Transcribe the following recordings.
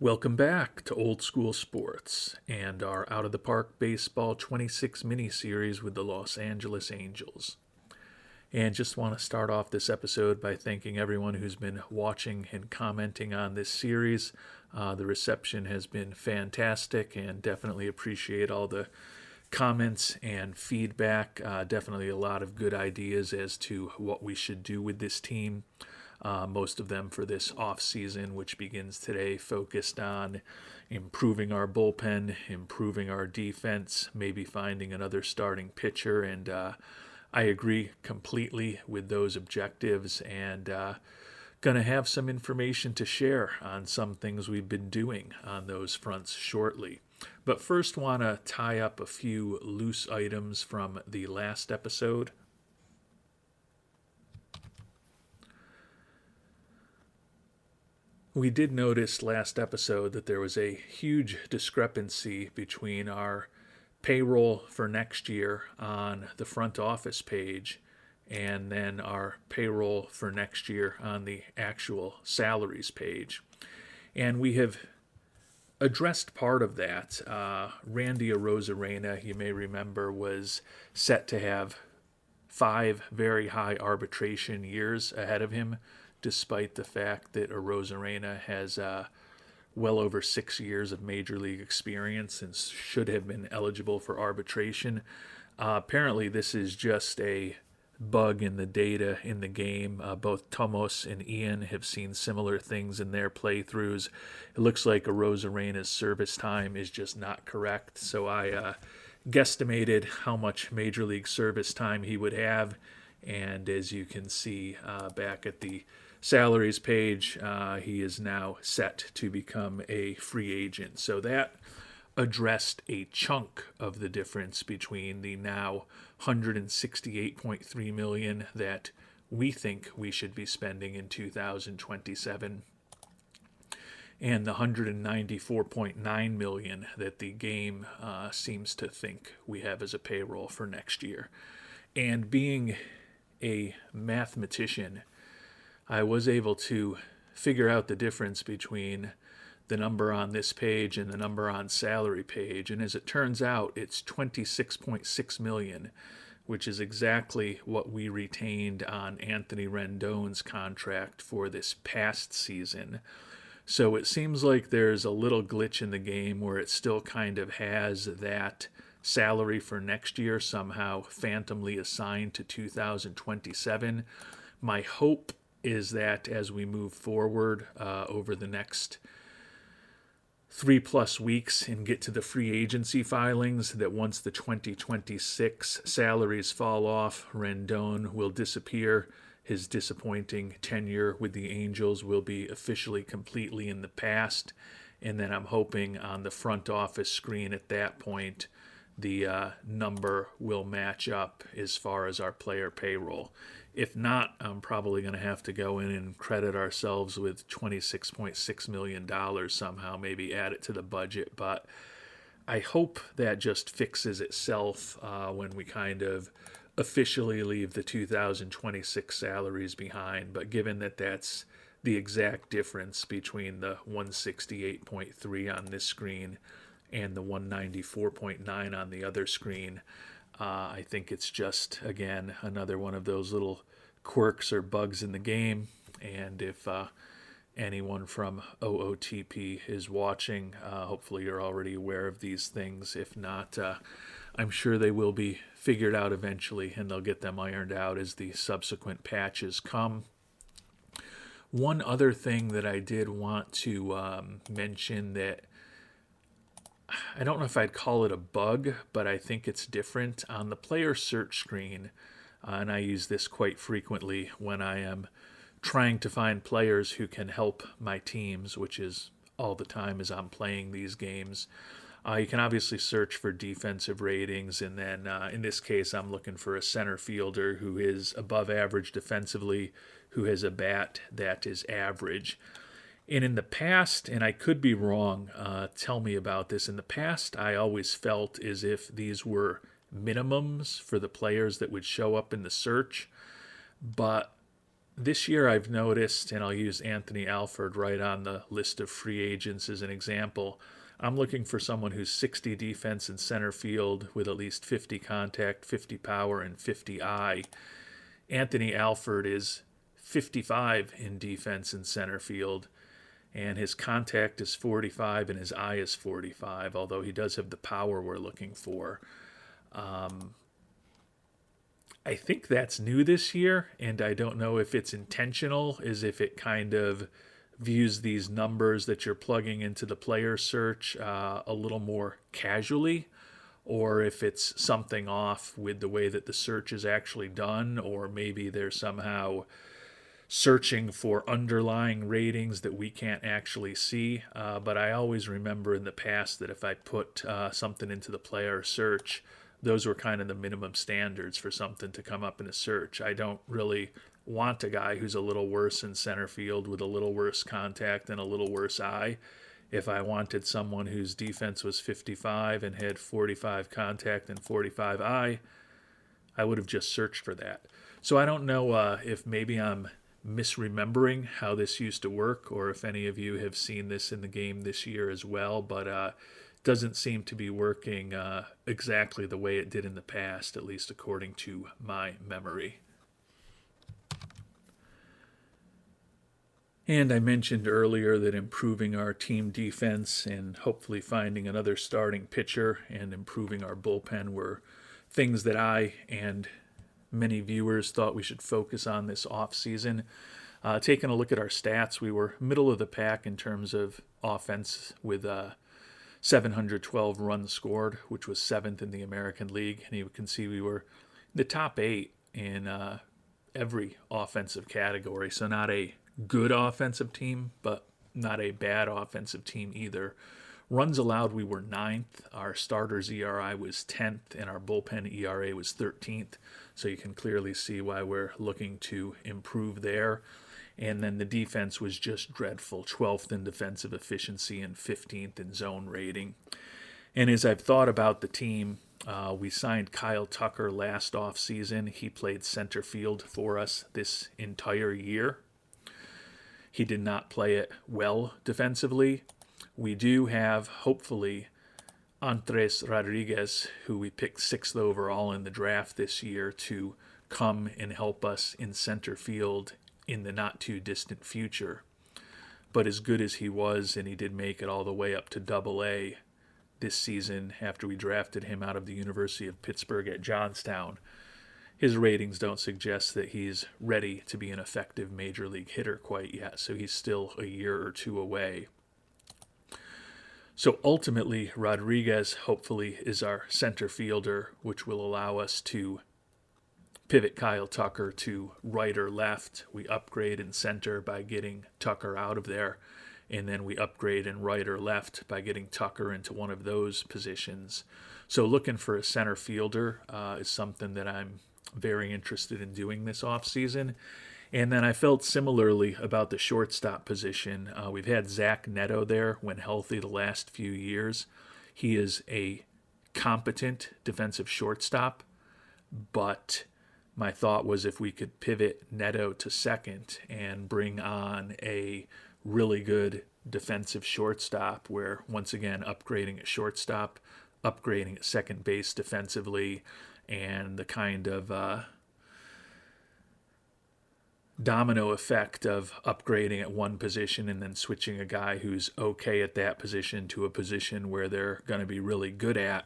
Welcome back to Old School Sports and our Out of the Park Baseball 26 mini series with the Los Angeles Angels. And just want to start off this episode by thanking everyone who's been watching and commenting on this series. The reception has been fantastic and definitely appreciate all the comments and feedback. Definitely a lot of good ideas as to what we should do with this team. Most of them for this offseason, which begins today, focused on improving our bullpen, improving our defense, maybe finding another starting pitcher. And I agree completely with those objectives and going to have some information to share on some things we've been doing on those fronts shortly. But first, want to tie up a few loose items from the last episode. We did notice last episode that there was a huge discrepancy between our payroll for next year on the front office page and then our payroll for next year on the actual salaries page. And we have addressed part of that. Randy Arozarena, you may remember, was set to have 5 very high arbitration years ahead of him, despite the fact that Arozarena has well over 6 years of major league experience and should have been eligible for arbitration. Apparently, this is just a bug in the data in the game. Both Tomos and Ian have seen similar things in their playthroughs. It looks like Arozarena's service time is just not correct, so I guesstimated how much major league service time he would have, and as you can see back at the salaries page, he is now set to become a free agent. So that addressed a chunk of the difference between the now $168.3 million that we think we should be spending in 2027 and the $194.9 million that the game seems to think we have as a payroll for next year. And being a mathematician, I was able to figure out the difference between the number on this page and the number on salary page. And as it turns out, it's $26.6 million, which is exactly what we retained on Anthony Rendon's contract for this past season. So it seems like there's a little glitch in the game where it still kind of has that salary for next year somehow phantomly assigned to 2027. My hope is that as we move forward over the next 3+ weeks and get to the free agency filings, that once the 2026 salaries fall off, Rendon will disappear. His disappointing tenure with the Angels will be officially completely in the past. And then I'm hoping on the front office screen at that point, the number will match up as far as our player payroll. If not, I'm probably going to have to go in and credit ourselves with $26.6 million somehow, maybe add it to the budget. But I hope that just fixes itself when we kind of officially leave the 2026 salaries behind. But given that that's the exact difference between the 168.3 on this screen and the 194.9 on the other screen, I think it's just, again, another one of those little quirks or bugs in the game. And if anyone from OOTP is watching, hopefully you're already aware of these things. If not, I'm sure they will be figured out eventually, and they'll get them ironed out as the subsequent patches come. One other thing that I did want to mention that I don't know if I'd call it a bug, but I think it's different. On the player search screen, and I use this quite frequently when I am trying to find players who can help my teams, which is all the time as I'm playing these games. You can obviously search for defensive ratings, and then in this case, I'm looking for a center fielder who is above average defensively, who has a bat that is average. And in the past, and I could be wrong, tell me about this. In the past, I always felt as if these were minimums for the players that would show up in the search. But This year I've noticed, and I'll use Anthony Alford right on the list of free agents as an example, I'm looking for someone who's 60 defense and center field with at least 50 contact, 50 power, and 50 eye. Anthony Alford is 55 in defense and center field, and his contact is 45 and his eye is 45, although he does have the power we're looking for. I think that's new this year, and I don't know if it's intentional, as if it kind of views these numbers that you're plugging into the player search a little more casually, or if it's something off with the way that the search is actually done, or maybe they're somehow searching for underlying ratings that we can't actually see. But I always remember in the past that if I put something into the player search, those were kind of the minimum standards for something to come up in a search. I don't really want a guy who's a little worse in center field with a little worse contact and a little worse eye. If I wanted someone whose defense was 55 and had 45 contact and 45 eye, I would have just searched for that. So I don't know if maybe I'm misremembering how this used to work, or if any of you have seen this in the game this year as well, but doesn't seem to be working exactly the way it did in the past, at least according to my memory. And I mentioned earlier that improving our team defense and hopefully finding another starting pitcher and improving our bullpen were things that I and many viewers thought we should focus on this offseason. Taking a look at our stats, we were middle of the pack in terms of offense with 712 runs scored, which was 7th in the American League. And you can see we were in the top 8 in every offensive category. So not a good offensive team, but not a bad offensive team either. Runs allowed, we were 9th. Our starters ERI was 10th, and our bullpen ERA was 13th. So you can clearly see why we're looking to improve there. And then the defense was just dreadful, 12th in defensive efficiency and 15th in zone rating. And as I've thought about the team, we signed Kyle Tucker last offseason. He played center field for us this entire year. He did not play it well defensively. We do have, hopefully, Andres Rodriguez, who we picked 6th overall in the draft this year, to come and help us in center field in the not-too-distant future. But as good as he was, and he did make it all the way up to Double-A this season after we drafted him out of the University of Pittsburgh at Johnstown, his ratings don't suggest that he's ready to be an effective major league hitter quite yet, so he's still a year or two away. So ultimately, Rodriguez hopefully is our center fielder, which will allow us to pivot Kyle Tucker to right or left. We upgrade in center by getting Tucker out of there, and then we upgrade in right or left by getting Tucker into one of those positions. So looking for a center fielder is something that I'm very interested in doing this offseason. And then I felt similarly about the shortstop position. We've had Zach Neto there when healthy the last few years. He is a competent defensive shortstop, but my thought was if we could pivot Neto to second and bring on a really good defensive shortstop, where once again upgrading at shortstop, upgrading at second base defensively, and the kind of domino effect of upgrading at one position and then switching a guy who's okay at that position to a position where they're going to be really good at,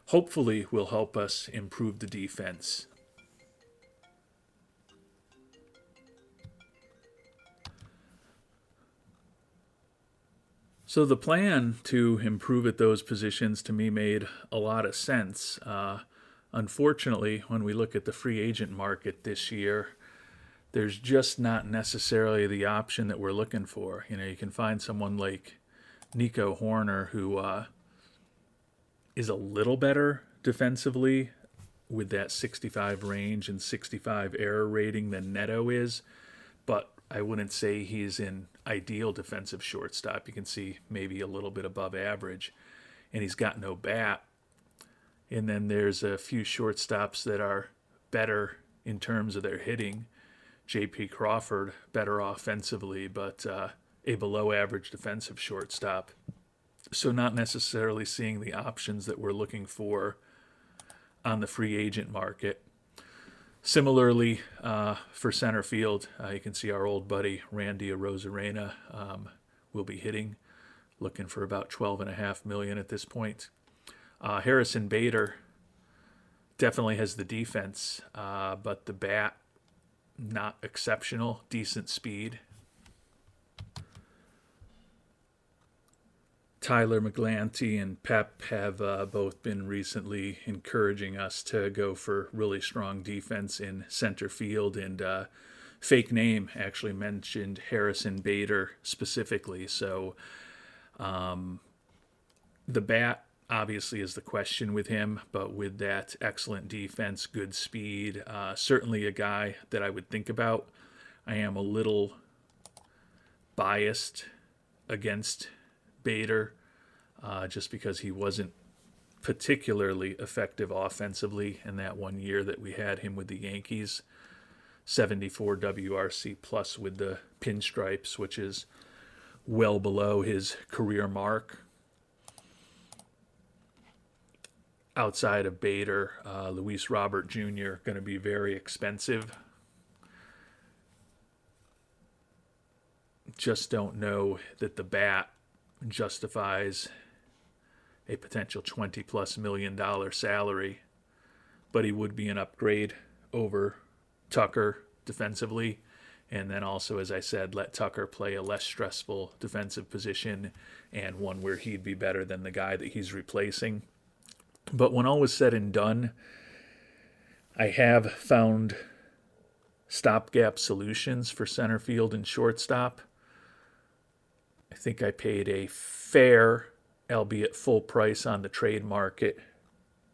hopefully will help us improve the defense. So the plan to improve at those positions to me made a lot of sense. Unfortunately, when we look at the free agent market this year, there's just not necessarily the option that we're looking for. You know, you can find someone like Nico Horner who is a little better defensively with that 65 range and 65 error rating than Neto is, but I wouldn't say he's an ideal defensive shortstop. You can see maybe a little bit above average, and he's got no bat. And then there's a few shortstops that are better in terms of their hitting. J.P. Crawford better offensively, but a below-average defensive shortstop. So not necessarily seeing the options that we're looking for on the free agent market. Similarly, for center field, you can see our old buddy Randy Arozarena will be hitting, looking for about $12.5 million at this point. Harrison Bader definitely has the defense, but the bat, not exceptional, decent speed. Tyler McGlanty and Pep have both been recently encouraging us to go for really strong defense in center field, and Fake Name actually mentioned Harrison Bader specifically. So the bat obviously is the question with him, but with that excellent defense, good speed, certainly a guy that I would think about. I am a little biased against Bader, just because he wasn't particularly effective offensively in that 1 year that we had him with the Yankees. 74 WRC plus with the pinstripes, which is well below his career mark. Outside of Bader, Luis Robert Jr. going to be very expensive. Just don't know that the bat justifies a potential $20+ million salary, but he would be an upgrade over Tucker defensively, and then also, as I said, let Tucker play a less stressful defensive position and one where he'd be better than the guy that he's replacing. But when all was said and done, I have found stopgap solutions for center field and shortstop. I think I paid a fair, albeit full price on the trade market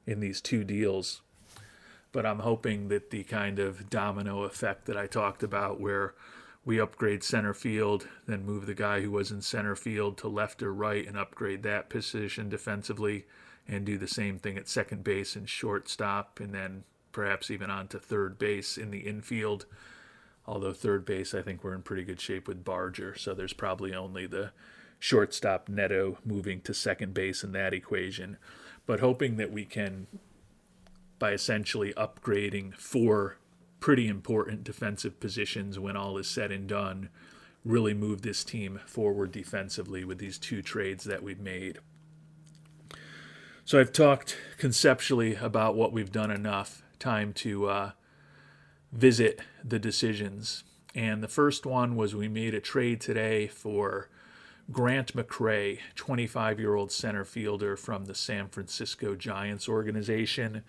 in these two deals. But I'm hoping that the kind of domino effect that I talked about, where we upgrade center field, then move the guy who was in center field to left or right and upgrade that position defensively, and do the same thing at second base and shortstop, and then perhaps even on to third base in the infield. Although third base, I think we're in pretty good shape with Barger, so there's probably only the shortstop Neto moving to second base in that equation. But hoping that we can, by essentially upgrading four pretty important defensive positions when all is said and done, really move this team forward defensively with these two trades that we've made. So I've talked conceptually about what we've done enough. Time to visit the decisions. And the first one was we made a trade today for Grant McCray, 25-year-old center fielder from the San Francisco Giants organization.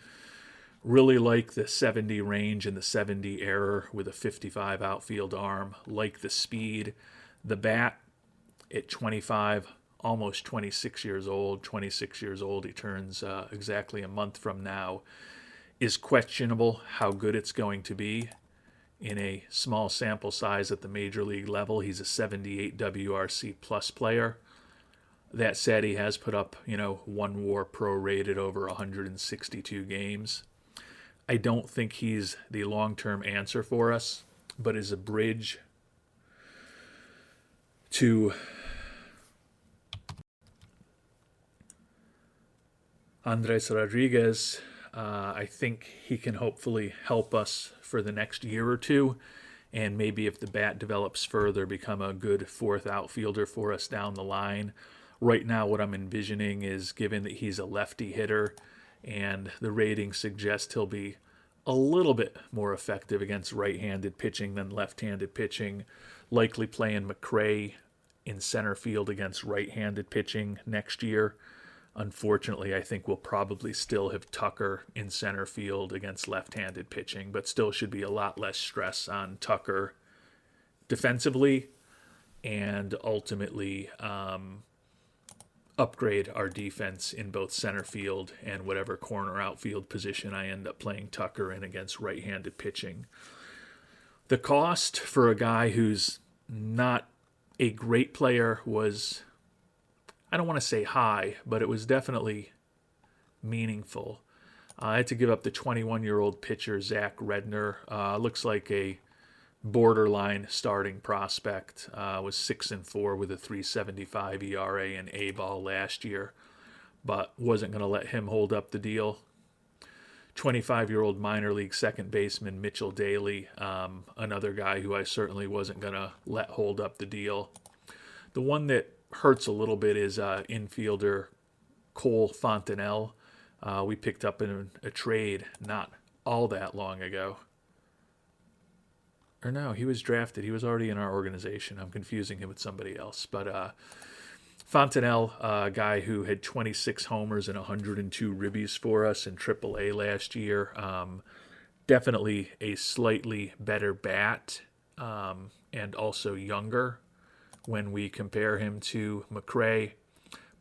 Really like the 70 range and the 70 error with a 55 outfield arm. Like the speed. The bat at 25, almost 26 years old. 26 years old, he turns exactly a month from now. Is questionable how good it's going to be in a small sample size at the major league level. He's a 78 WRC plus player. That said, he has put up, one WAR prorated over 162 games. I don't think he's the long-term answer for us, but is a bridge to Andres Rodriguez. I think he can hopefully help us for the next year or two, and maybe if the bat develops further, become a good fourth outfielder for us down the line. Right now, what I'm envisioning is, given that he's a lefty hitter, and the ratings suggest he'll be a little bit more effective against right-handed pitching than left-handed pitching, likely playing McCray in center field against right-handed pitching next year. Unfortunately, I think we'll probably still have Tucker in center field against left-handed pitching, but still should be a lot less stress on Tucker defensively, and ultimately upgrade our defense in both center field and whatever corner outfield position I end up playing Tucker in against right-handed pitching. The cost for a guy who's not a great player was, I don't want to say high, but it was definitely meaningful. I had to give up the 21-year-old pitcher, Zach Redner. Looks like a borderline starting prospect. Was 6-4 with a 3.75 ERA and A ball last year, but wasn't going to let him hold up the deal. 25-year-old minor league second baseman Mitchell Daly, another guy who I certainly wasn't going to let hold up the deal. The one that hurts a little bit is infielder Cole Fontenelle. We picked up in a trade not all that long ago. Or no, he was drafted. He was already in our organization. I'm confusing him with somebody else. But Fontenelle, a guy who had 26 homers and 102 ribbies for us in AAA last year. Definitely a slightly better bat and also younger when we compare him to McCray,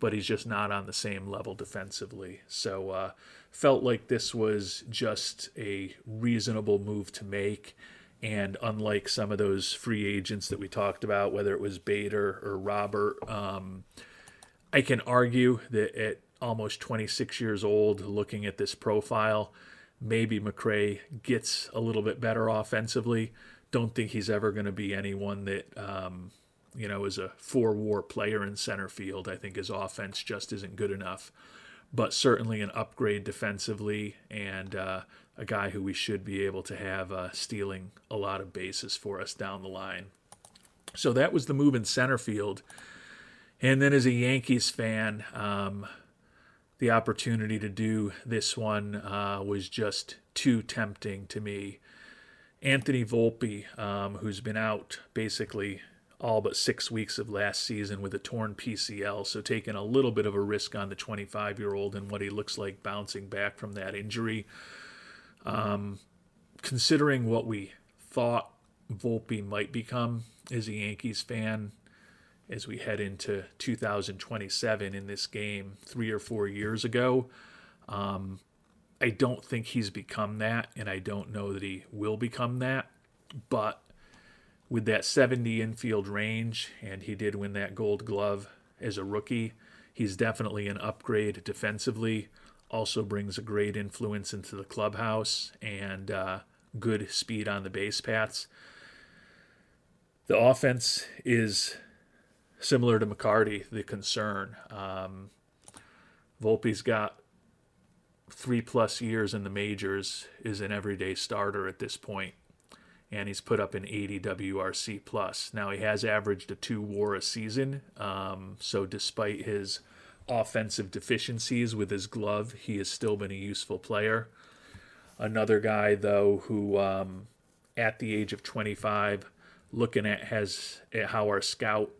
but he's just not on the same level defensively. So felt like this was just a reasonable move to make. And unlike some of those free agents that we talked about, whether it was Bader or Robert, I can argue that at almost 26 years old, looking at this profile, maybe McCray gets a little bit better offensively. Don't think he's ever going to be anyone that, is a four-WAR player in center field. I think his offense just isn't good enough. But certainly an upgrade defensively and a guy who we should be able to have stealing a lot of bases for us down the line. So that was the move in center field. And then as a Yankees fan, the opportunity to do this one was just too tempting to me. Anthony Volpe, who's been out basically all but 6 weeks of last season with a torn PCL, so taking a little bit of a risk on the 25-year-old and what he looks like bouncing back from that injury. Considering what we thought Volpe might become as a Yankees fan as we head into 2027 in this game 3 or 4 years ago, I don't think he's become that, and I don't know that he will become that. But with that 70 infield range, and he did win that Gold Glove as a rookie, he's definitely an upgrade defensively. Also brings a great influence into the clubhouse and good speed on the base paths. The offense is similar to McCarty, the concern. Volpe's got 3+ years in the majors, is an everyday starter at this point, and he's put up an 80 WRC plus. Now he has averaged a 2 WAR a season, so despite his offensive deficiencies with his glove, he has still been a useful player. Another guy, though, who at the age of 25, looking at how our scout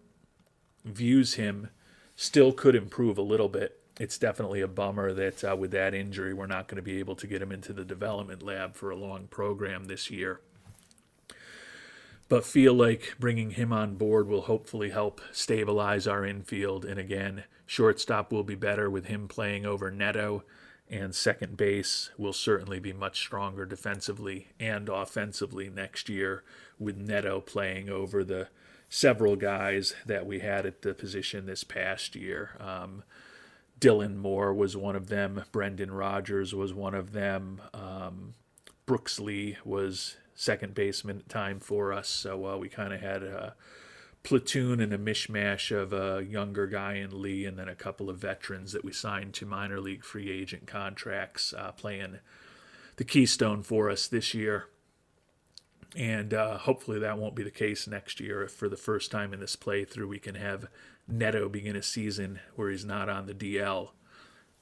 views him, still could improve a little bit. It's definitely a bummer that with that injury, we're not going to be able to get him into the development lab for a long program this year. But feel like bringing him on board will hopefully help stabilize our infield. And again, shortstop will be better with him playing over Neto, and second base will certainly be much stronger defensively and offensively next year with Neto playing over the several guys that we had at the position this past year. Dylan Moore was one of them. Brendan Rodgers was one of them. Brooks Lee was second baseman time for us. So we kind of had a platoon and a mishmash of a younger guy in Lee and then a couple of veterans that we signed to minor league free agent contracts playing the keystone for us this year. And hopefully that won't be the case next year. If for the first time in this playthrough we can have Neto begin a season where he's not on the DL,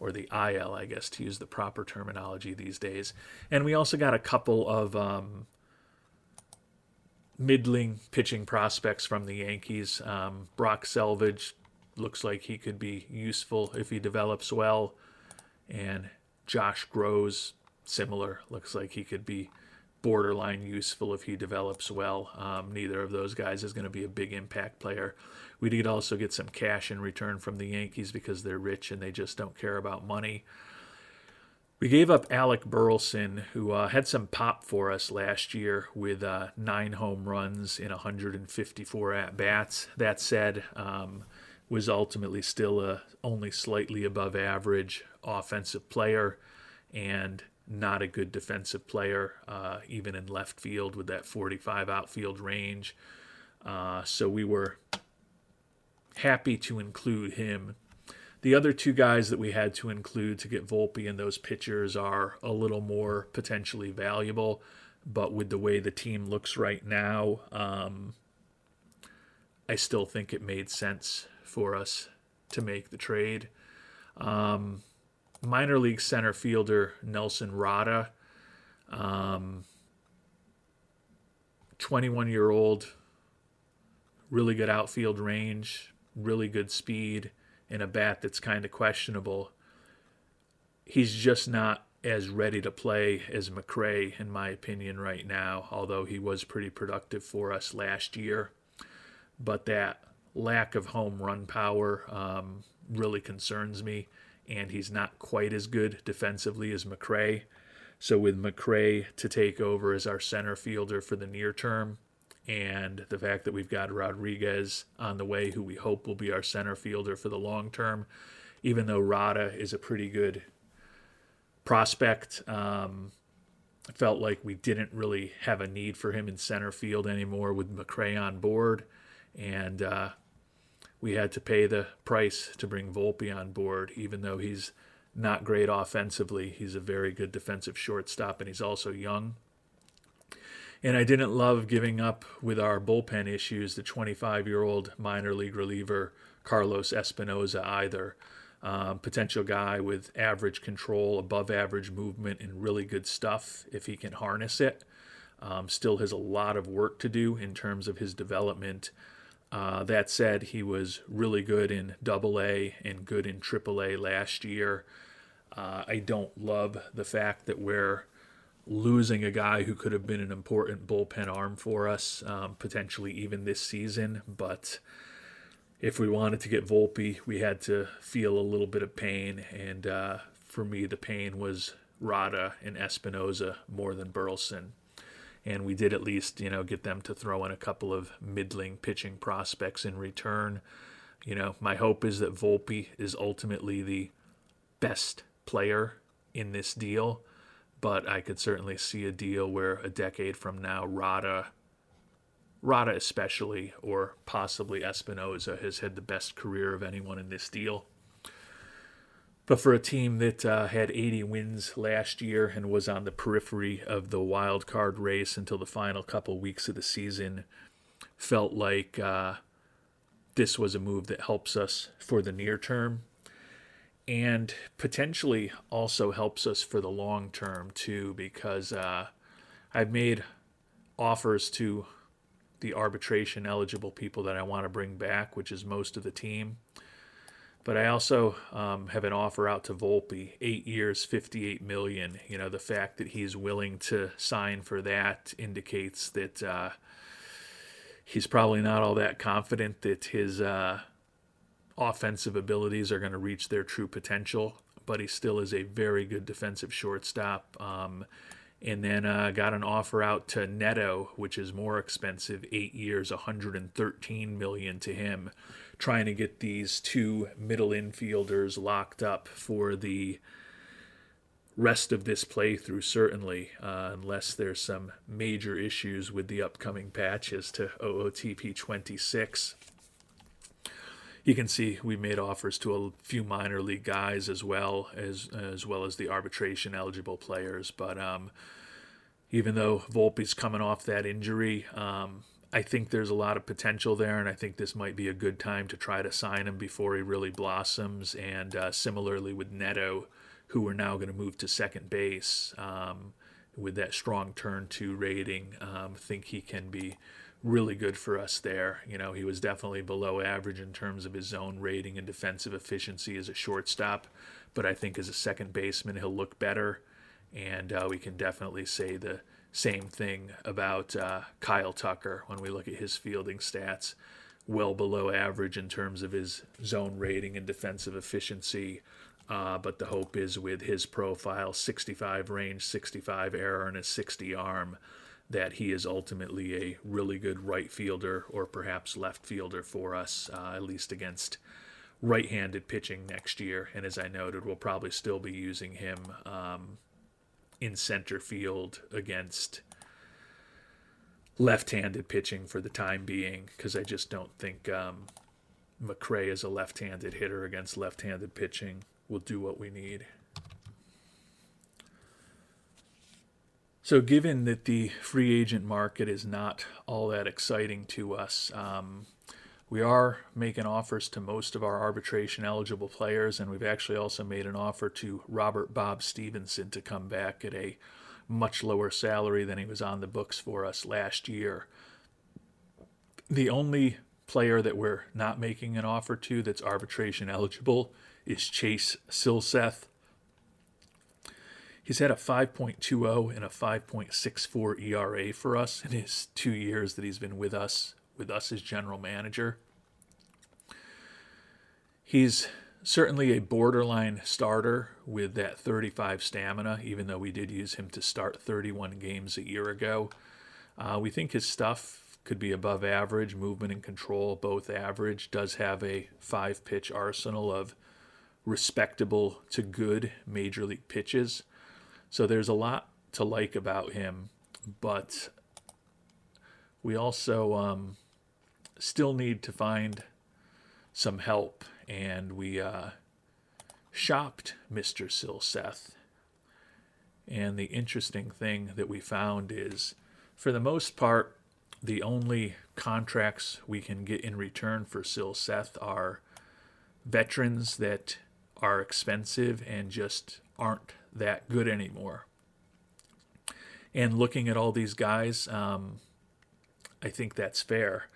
or the IL, I guess, to use the proper terminology these days. And we also got a couple of middling pitching prospects from the Yankees. Brock Selvage looks like he could be useful if he develops well. And Josh Groves, similar, looks like he could be borderline useful if he develops well. Neither of those guys is going to be a big impact player. We did also get some cash in return from the Yankees because they're rich and they just don't care about money. We gave up Alec Burleson, who had some pop for us last year with 9 home runs in 154 at-bats. That said, was ultimately still a only slightly above average offensive player, and not a good defensive player, even in left field with that 45 outfield range. So we were happy to include him. The other two guys that we had to include to get Volpe and those pitchers are a little more potentially valuable, but with the way the team looks right now, I still think it made sense for us to make the trade. Minor league center fielder Nelson Rada, 21-year-old, really good outfield range, really good speed, and a bat that's kind of questionable. He's just not as ready to play as McCray, in my opinion, right now, although he was pretty productive for us last year. But that lack of home run power really concerns me, and he's not quite as good defensively as McCray. So with McCray to take over as our center fielder for the near term, and the fact that we've got Rodriguez on the way, who we hope will be our center fielder for the long term, even though Rada is a pretty good prospect, felt like we didn't really have a need for him in center field anymore with McCray on board, and we had to pay the price to bring Volpe on board, even though he's not great offensively. He's a very good defensive shortstop, and he's also young. And I didn't love giving up with our bullpen issues the 25-year-old minor league reliever Carlos Espinoza either. Potential guy with average control, above average movement, and really good stuff if he can harness it. Still has a lot of work to do in terms of his development. That said, he was really good in AA and good in AAA last year. I don't love the fact that we're losing a guy who could have been an important bullpen arm for us, potentially even this season. But if we wanted to get Volpe, we had to feel a little bit of pain. And for me, the pain was Rada and Espinoza more than Burleson. And we did at least, get them to throw in a couple of middling pitching prospects in return. My hope is that Volpe is ultimately the best player in this deal. But I could certainly see a deal where a decade from now, Rada especially, or possibly Espinoza, has had the best career of anyone in this deal. But for a team that had 80 wins last year and was on the periphery of the wild card race until the final couple weeks of the season, felt like this was a move that helps us for the near term, and potentially also helps us for the long term too, because I've made offers to the arbitration eligible people that I want to bring back, which is most of the team. But I also have an offer out to Volpe, 8 years, $58 million. The fact that he's willing to sign for that indicates that he's probably not all that confident that his offensive abilities are going to reach their true potential, but he still is a very good defensive shortstop. And then got an offer out to Neto, which is more expensive, 8 years, $113 million to him, trying to get these two middle infielders locked up for the rest of this playthrough, certainly, unless there's some major issues with the upcoming patches to OOTP 26. You can see we made offers to a few minor league guys as well as the arbitration eligible players. But even though Volpe's coming off that injury, I think there's a lot of potential there, and I think this might be a good time to try to sign him before he really blossoms. And similarly with Neto, who we're now going to move to second base with that strong turn 2 rating, think he can be really good for us there. He was definitely below average in terms of his zone rating and defensive efficiency as a shortstop, but I think as a second baseman he'll look better, and we can definitely say the same thing about Kyle Tucker when we look at his fielding stats. Well below average in terms of his zone rating and defensive efficiency, but the hope is with his profile, 65 range, 65 error, and a 60 arm, that he is ultimately a really good right fielder or perhaps left fielder for us, at least against right-handed pitching next year. And as I noted, we'll probably still be using him in center field against left-handed pitching for the time being, because I just don't think McCray is a left-handed hitter against left-handed pitching. Will do what we need. So given that the free agent market is not all that exciting to us, we are making offers to most of our arbitration eligible players, and we've actually also made an offer to Robert Bob Stevenson to come back at a much lower salary than he was on the books for us last year. The only player that we're not making an offer to that's arbitration eligible is Chase Silseth. He's had a 5.20 and a 5.64 ERA for us in his 2 years that he's been with us as general manager. He's certainly a borderline starter with that 35 stamina, even though we did use him to start 31 games a year ago. We think his stuff could be above average, movement and control, both average. Does have a 5-pitch arsenal of respectable to good major league pitches. So there's a lot to like about him, but we also still need to find some help, and we shopped Mr. Silseth. And the interesting thing that we found is, for the most part, the only contracts we can get in return for Silseth are veterans that are expensive and just aren't that good anymore. And looking at all these guys, I think that's fair.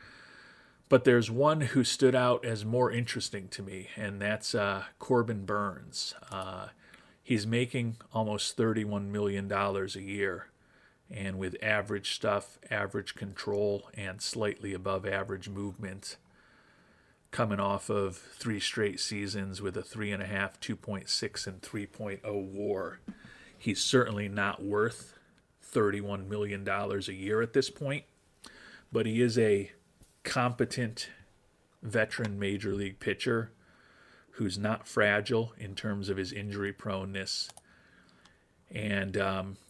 But there's one who stood out as more interesting to me, and that's Corbin Burnes. He's making almost $31 million a year, and with average stuff, average control, and slightly above average movement, coming off of 3 straight seasons with a 3.5, 2.6, and 3.0 WAR. He's certainly not worth $31 million a year at this point, but he is a competent veteran major league pitcher who's not fragile in terms of his injury proneness. And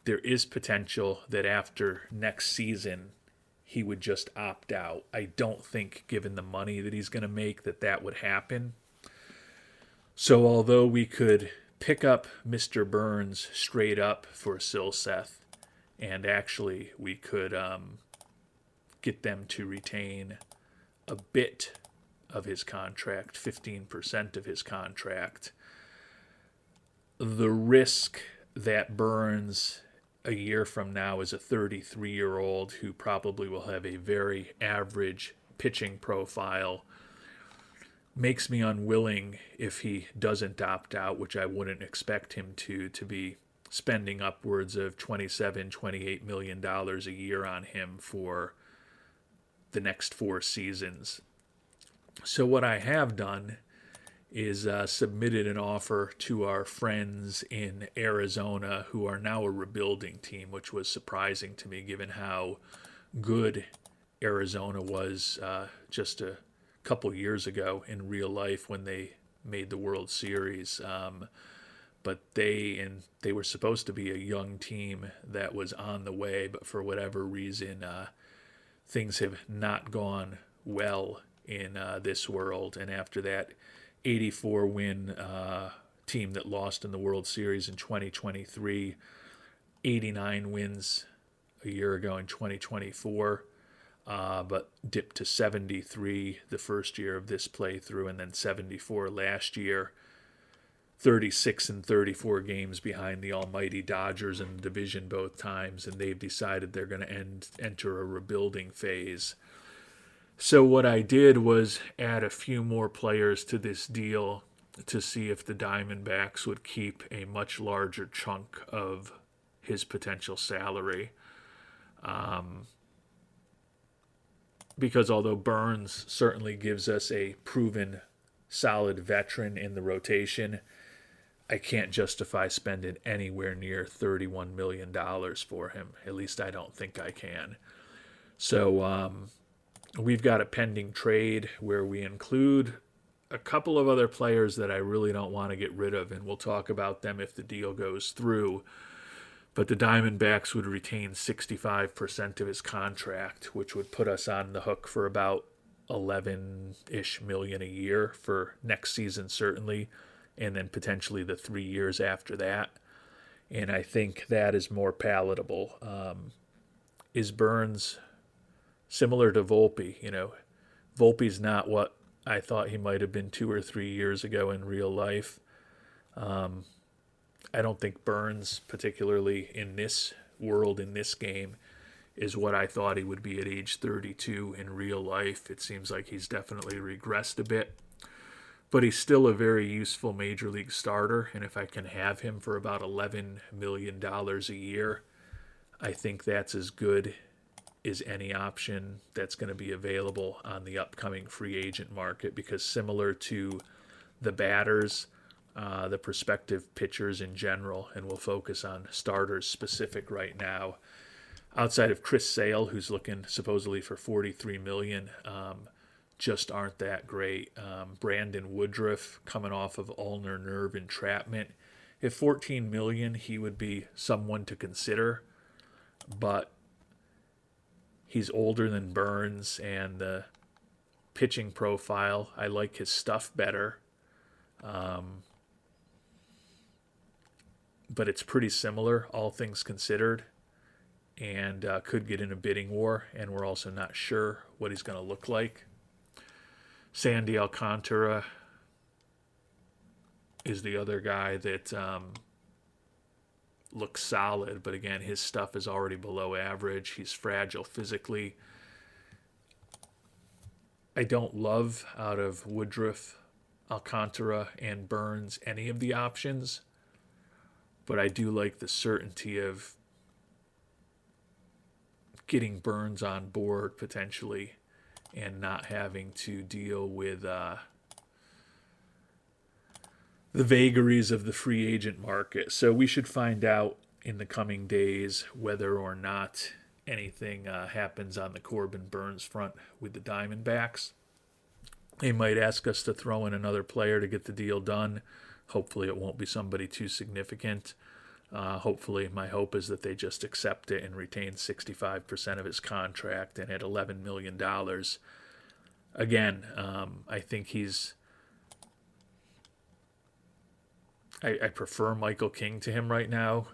there is potential that after next season, he would just opt out. I don't think, given the money that he's going to make, that would happen. So although we could pick up Mr. Burnes straight up for Silseth, and actually we could get them to retain a bit of his contract, 15% of his contract, the risk that Burnes a year from now is a 33-year-old who probably will have a very average pitching profile makes me unwilling, if he doesn't opt out, which I wouldn't expect him to be spending upwards of $27, $28 million a year on him for the next 4 seasons. So what I have done is submitted an offer to our friends in Arizona, who are now a rebuilding team, which was surprising to me given how good Arizona was just a couple years ago in real life when they made the World Series. But they were supposed to be a young team that was on the way, but for whatever reason, things have not gone well in this world. And after that 84-win team that lost in the World Series in 2023, 89 wins a year ago in 2024, but dipped to 73 the first year of this playthrough, and then 74 last year. 36 and 34 games behind the almighty Dodgers in the division both times, and they've decided they're going to enter a rebuilding phase. So what I did was add a few more players to this deal to see if the Diamondbacks would keep a much larger chunk of his potential salary. Because although Burnes certainly gives us a proven solid veteran in the rotation, I can't justify spending anywhere near $31 million for him. At least I don't think I can. So we've got a pending trade where we include a couple of other players that I really don't want to get rid of, and we'll talk about them if the deal goes through. But the Diamondbacks would retain 65% of his contract, which would put us on the hook for about 11-ish million a year for next season, certainly, and then potentially the 3 years after that. And I think that is more palatable. Is Burnes similar to Volpe? Volpe's not what I thought he might have been 2 or 3 years ago in real life. I don't think Burnes, particularly in this world, in this game, is what I thought he would be at age 32 in real life. It seems like he's definitely regressed a bit. But he's still a very useful major league starter, and if I can have him for about $11 million a year, I think that's as good as any option that's going to be available on the upcoming free agent market, because similar to the batters, the prospective pitchers in general, and we'll focus on starters specific right now, outside of Chris Sale, who's looking supposedly for $43 million, just aren't that great. Brandon Woodruff, coming off of ulnar nerve entrapment, at $14 million, he would be someone to consider, but he's older than Burnes, and the pitching profile, I like his stuff better. But it's pretty similar, all things considered, and could get in a bidding war, and we're also not sure what he's going to look like. Sandy Alcantara is the other guy that looks solid, but again, his stuff is already below average. He's fragile physically. I don't love, out of Woodruff, Alcantara, and Burnes, any of the options, but I do like the certainty of getting Burnes on board potentially and not having to deal with the vagaries of the free agent market. So we should find out in the coming days whether or not anything happens on the Corbin Burnes front with the Diamondbacks. They might ask us to throw in another player to get the deal done. Hopefully it won't be somebody too significant. Hopefully, my hope is that they just accept it and retain 65% of his contract, and at $11 million. Again, I think I prefer Michael King to him right now.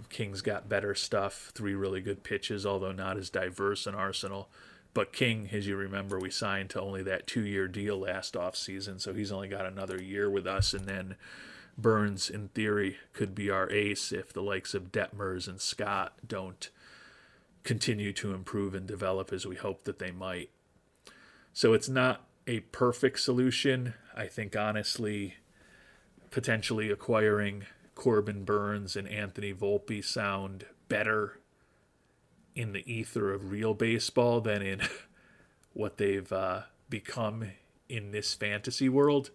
King's got better stuff, 3 really good pitches, although not as diverse an arsenal. But King, as you remember, we signed to only that 2-year deal last offseason, so he's only got another year with us. And then Burnes, in theory, could be our ace if the likes of Detmers and Scott don't continue to improve and develop as we hope that they might. So it's not a perfect solution. I think, honestly, potentially acquiring Corbin Burnes and Anthony Volpe sound better in the ether of real baseball than in what they've become in this fantasy world.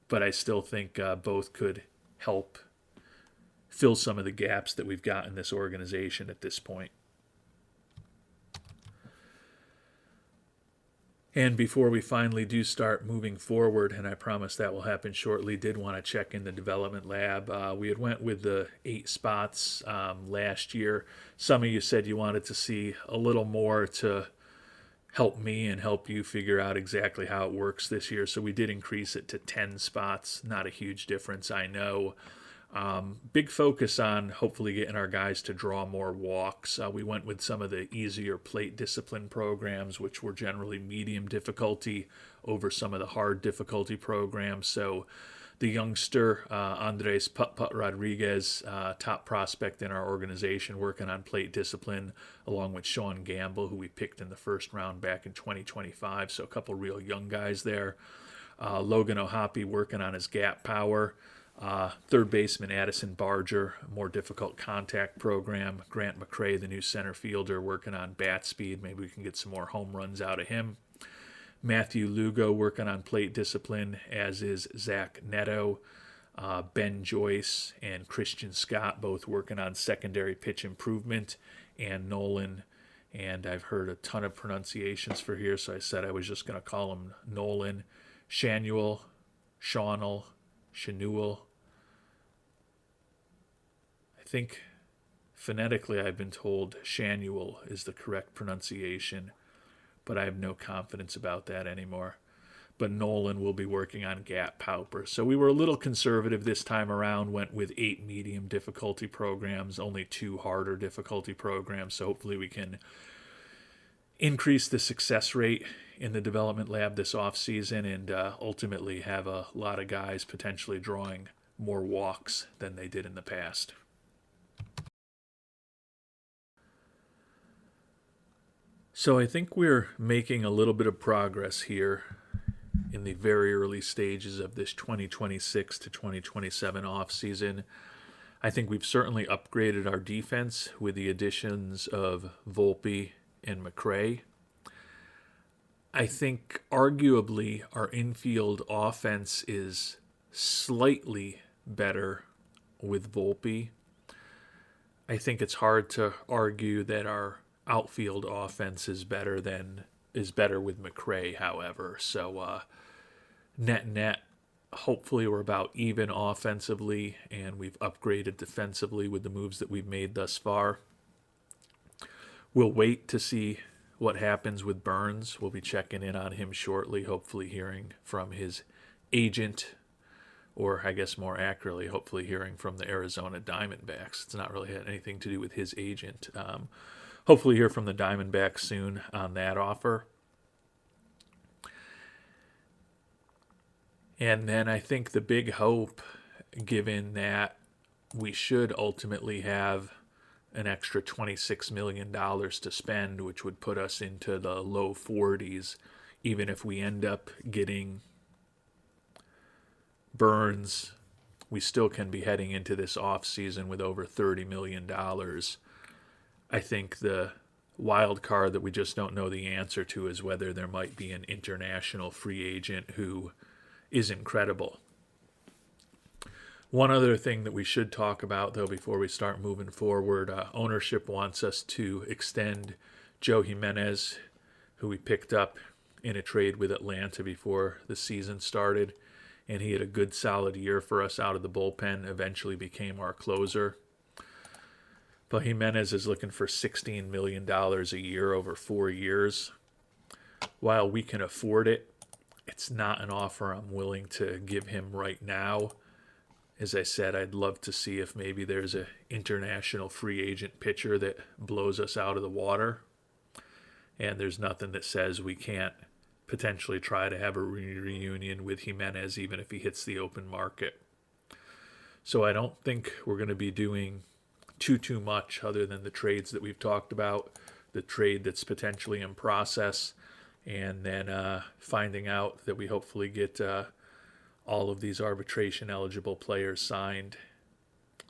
But I still think both could help fill some of the gaps that we've got in this organization at this point. And before we finally do start moving forward, and I promise that will happen shortly, did want to check in the development lab. We had went with the 8 spots last year. Some of you said you wanted to see a little more to help me and help you figure out exactly how it works this year. So we did increase it to 10 spots. Not a huge difference, I know. Big focus on hopefully getting our guys to draw more walks. We went with some of the easier plate discipline programs, which were generally medium difficulty, over some of the hard difficulty programs. So the youngster, Andres Putt-Putt Rodriguez, top prospect in our organization, working on plate discipline, along with Sean Gamble, who we picked in the first round back in 2025. So a couple real young guys there. Logan O'Hoppe working on his gap power. Third baseman Addison Barger, more difficult contact program. Grant McCray, the new center fielder, working on bat speed. Maybe we can get some more home runs out of him. Matthew Lugo working on plate discipline, as is Zach Neto. Ben Joyce and Christian Scott both working on secondary pitch improvement. And Nolan, and I've heard a ton of pronunciations for here, so I said I was just going to call him Nolan. Shanuel, I think Phonetically, I've been told Shanuel is the correct pronunciation, but I have no confidence about that anymore. But Nolan will be working on Gap Pauper. So we were a little conservative this time around, went with 8 medium difficulty programs, only 2 harder difficulty programs. So hopefully we can increase the success rate in the development lab this offseason and ultimately have a lot of guys potentially drawing more walks than they did in the past. So I think we're making a little bit of progress here in the very early stages of this 2026 to 2027 offseason. I think we've certainly upgraded our defense with the additions of Volpe and McCray. I think arguably our infield offense is slightly better with Volpe. I think it's hard to argue that our outfield offense is better with McCray, however. So net, hopefully we're about even offensively, and we've upgraded defensively with the moves that we've made thus far. We'll wait to see what happens with Burnes. We'll be checking in on him shortly, hopefully hearing from his agent, or I guess more accurately, hopefully hearing from the Arizona Diamondbacks. It's not really had anything to do with his agent. Hopefully hear from the Diamondbacks soon on that offer. And then I think the big hope, given that we should ultimately have an extra $26 million to spend, which would put us into the low 40s, even if we end up getting Burnes, we still can be heading into this offseason with over $30 million. I think the wild card that we just don't know the answer to is whether there might be an international free agent who is incredible. One other thing that we should talk about, though, before we start moving forward, ownership wants us to extend Joe Jimenez, who we picked up in a trade with Atlanta before the season started, and he had a good solid year for us out of the bullpen, eventually became our closer. But Jimenez is looking for $16 million a year over 4 years. While we can afford it, it's not an offer I'm willing to give him right now. As I said, I'd love to see if maybe there's an international free agent pitcher that blows us out of the water. And there's nothing that says we can't potentially try to have a reunion with Jimenez even if he hits the open market. So I don't think we're going to be doing too much other than the trades that we've talked about, the trade that's potentially in process, and then finding out that we hopefully get all of these arbitration eligible players signed,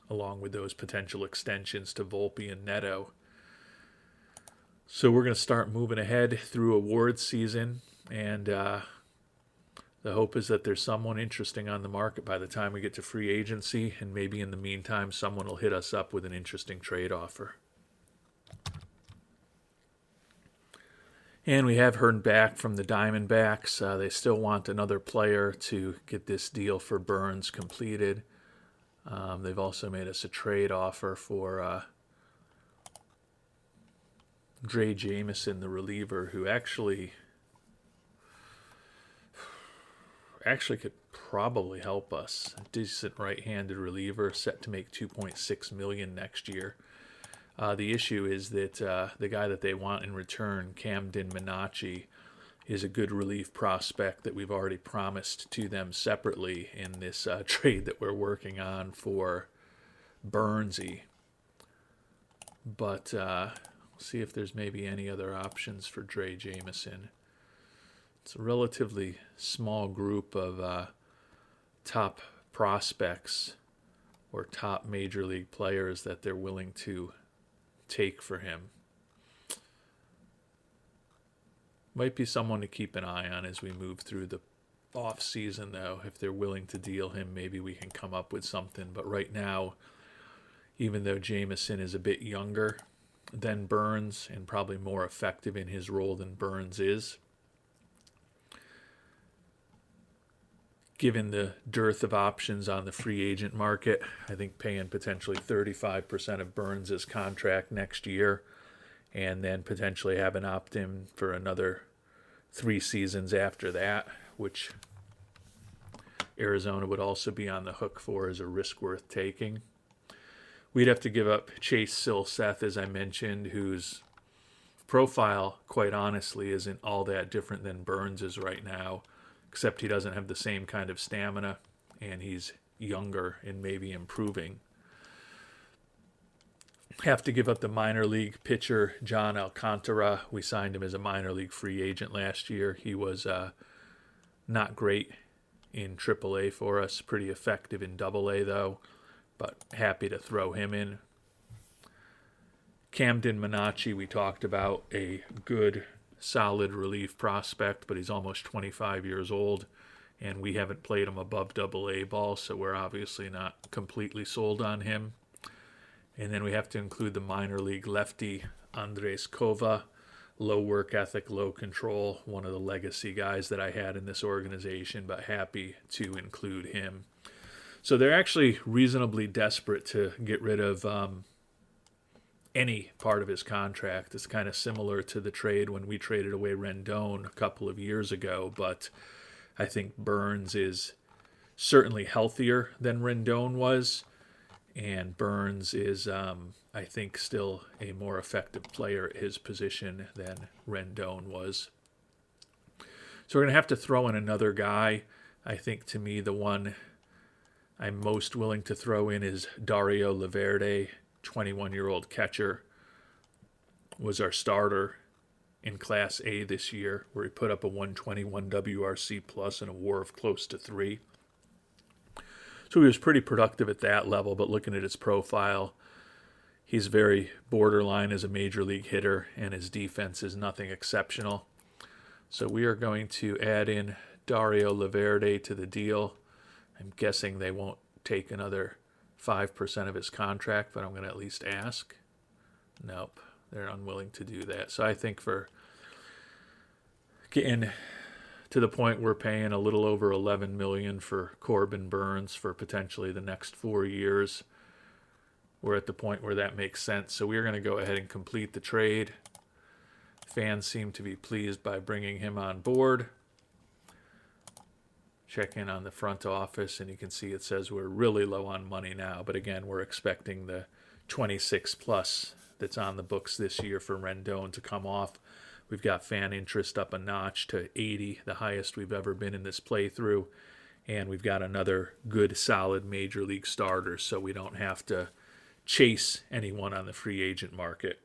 along with those potential extensions to Volpe and Neto. So we're going to start moving ahead through awards season, and the hope is that there's someone interesting on the market by the time we get to free agency, and maybe in the meantime someone will hit us up with an interesting trade offer. And we have heard back from the Diamondbacks. They still want another player to get this deal for Burnes completed. They've also made us a trade offer for Dre Jameson, the reliever, who actually could probably help us. A decent right-handed reliever, set to make $2.6 million next year. The issue is that the guy that they want in return, Camden Minacci, is a good relief prospect that we've already promised to them separately in this trade that we're working on for Burnesy. But we'll see if there's maybe any other options for Dre Jameson. It's a relatively small group of top prospects or top major league players that they're willing to take for him. Might be someone to keep an eye on as we move through the off season, though. If they're willing to deal him, maybe we can come up with something. But right now, even though Jameson is a bit younger than Burnes and probably more effective in his role than Burnes is, given the dearth of options on the free agent market, I think paying potentially 35% of Burnes' contract next year and then potentially have an opt-in for another 3 seasons after that, which Arizona would also be on the hook for, as a risk worth taking. We'd have to give up Chase Silseth, as I mentioned, whose profile, quite honestly, isn't all that different than Burnes is right now, except he doesn't have the same kind of stamina, and he's younger and maybe improving. Have to give up the minor league pitcher, John Alcantara. We signed him as a minor league free agent last year. He was not great in AAA for us, pretty effective in AA though, but happy to throw him in. Camden Minacci, we talked about, a good, solid relief prospect, but he's almost 25 years old, and we haven't played him above AA ball, so we're obviously not completely sold on him. And then we have to include the minor league lefty, Andres Kova, low work ethic, low control, one of the legacy guys that I had in this organization, but happy to include him. So they're actually reasonably desperate to get rid of any part of his contract. It's kind of similar to the trade when we traded away Rendon a couple of years ago, but I think Burnes is certainly healthier than Rendon was, and Burnes is, I think, still a more effective player at his position than Rendon was. So we're going to have to throw in another guy. I think, to me, the one I'm most willing to throw in is Dario Laverde, 21-year-old catcher, was our starter in Class A this year, where he put up a 121 WRC plus and a WAR of close to 3. So he was pretty productive at that level, but looking at his profile, he's very borderline as a major league hitter, and his defense is nothing exceptional. So we are going to add in Dario Laverde to the deal. I'm guessing they won't take another 5% of his contract, but I'm going to at least ask. Nope, they're unwilling to do that. So I think for getting to the point we're paying a little over $11 million for Corbin Burnes for potentially the next 4 years, we're at the point where that makes sense. So we're going to go ahead and complete the trade. Fans seem to be pleased by bringing him on board. Check in on the front office, and you can see it says we're really low on money now. But again, we're expecting the 26 plus that's on the books this year for Rendon to come off. We've got fan interest up a notch to 80, the highest we've ever been in this playthrough. And we've got another good, solid major league starter, so we don't have to chase anyone on the free agent market.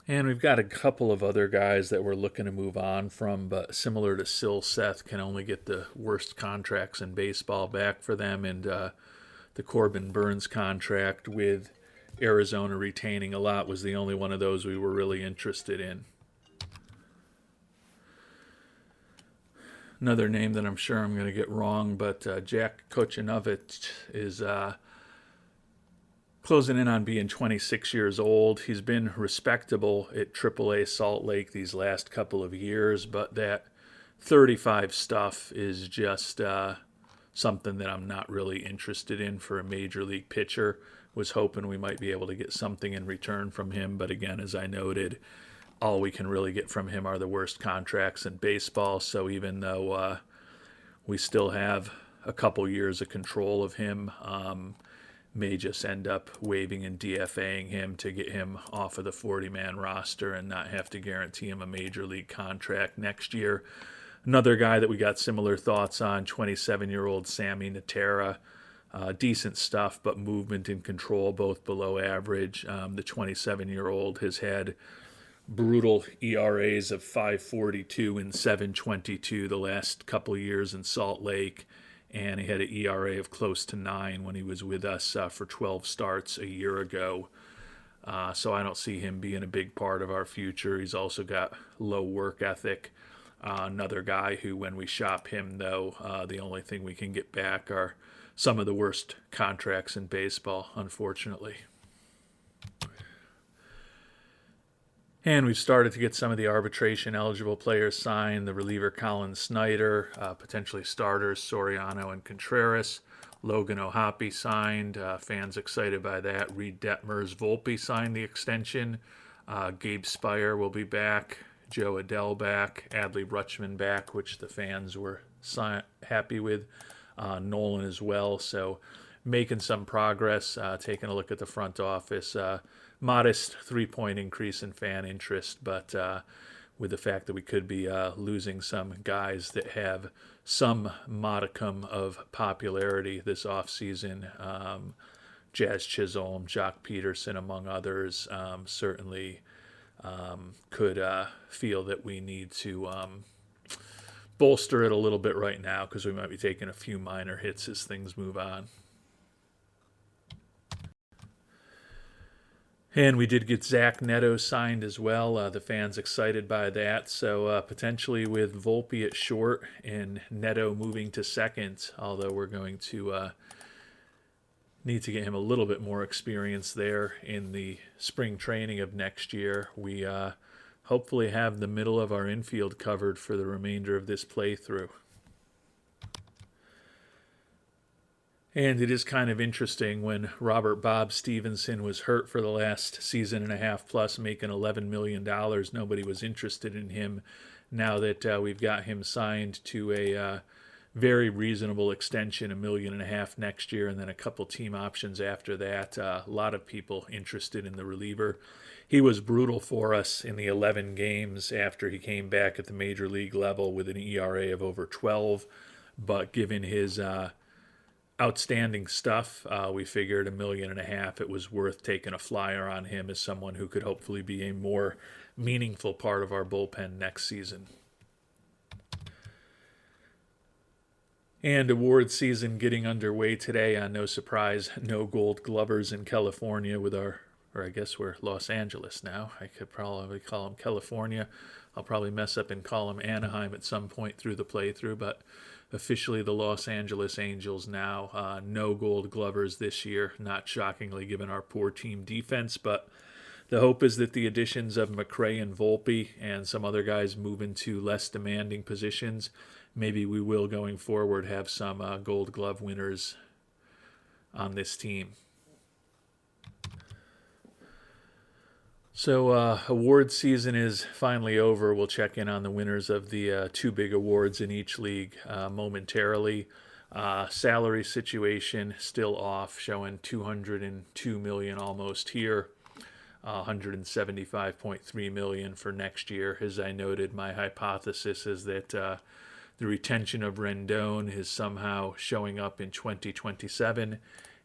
And we've got a couple of other guys that we're looking to move on from, but similar to Silseth, can only get the worst contracts in baseball back for them. And the Corbin Burnes contract, with Arizona retaining a lot, was the only one of those we were really interested in. Another name that I'm sure I'm going to get wrong, but Jack Kochanovich is closing in on being 26 years old. He's been respectable at AAA Salt Lake these last couple of years, but that 35 stuff is just something that I'm not really interested in for a major league pitcher. Was hoping we might be able to get something in return from him, but again, as I noted, all we can really get from him are the worst contracts in baseball. So even though we still have a couple years of control of him, may just end up waiving and DFAing him to get him off of the 40-man roster and not have to guarantee him a major league contract next year. Another guy that we got similar thoughts on, 27-year-old Sammy Natera. Decent stuff, but movement and control both below average. The 27-year-old has had brutal ERAs of 5.42 and 7.22 the last couple years in Salt Lake, and he had an ERA of close to 9 when he was with us for 12 starts a year ago. So I don't see him being a big part of our future. He's also got low work ethic. Another guy who, when we shop him, though, the only thing we can get back are some of the worst contracts in baseball, unfortunately. And we've started to get some of the arbitration-eligible players signed. The reliever Colin Snyder, potentially starters Soriano and Contreras. Logan O'Hoppe signed. Fans excited by that. Reed Detmers, Volpe signed the extension. Gabe Spire will be back. Joe Adell back. Adley Rutschman back, which the fans were happy with. Nolan as well. So making some progress. Taking a look at the front office. Modest 3-point increase in fan interest, but with the fact that we could be losing some guys that have some modicum of popularity this offseason. Jazz Chisholm, Jock Peterson, among others, certainly could feel that we need to bolster it a little bit right now because we might be taking a few minor hits as things move on. And we did get Zach Neto signed as well. The fans excited by that. So potentially with Volpe at short and Neto moving to second, although we're going to need to get him a little bit more experience there in the spring training of next year. We hopefully have the middle of our infield covered for the remainder of this playthrough. And it is kind of interesting when Robert Bob Stevenson was hurt for the last season and a half plus, making $11 million. Nobody was interested in him. Now that we've got him signed to a very reasonable extension, $1.5 million next year, and then a couple team options after that, a lot of people interested in the reliever. He was brutal for us in the 11 games after he came back at the major league level with an ERA of over 12. But given his outstanding stuff, we figured $1.5 million it was worth taking a flyer on him as someone who could hopefully be a more meaningful part of our bullpen next season. And award season getting underway today. No surprise, no Gold Glovers in California with our, or I guess we're Los Angeles now. I could probably call them California. I'll probably mess up and call them Anaheim at some point through the playthrough, but officially the Los Angeles Angels now. No Gold Glovers this year, not shockingly given our poor team defense, but the hope is that the additions of McCray and Volpe and some other guys move into less demanding positions. Maybe we will, going forward, have some Gold Glove winners on this team. So award season is finally over. We'll check in on the winners of the two big awards in each league momentarily. Salary situation still off, showing $202 million almost here. $175.3 million for next year. As I noted, my hypothesis is that the retention of Rendon is somehow showing up in 2027,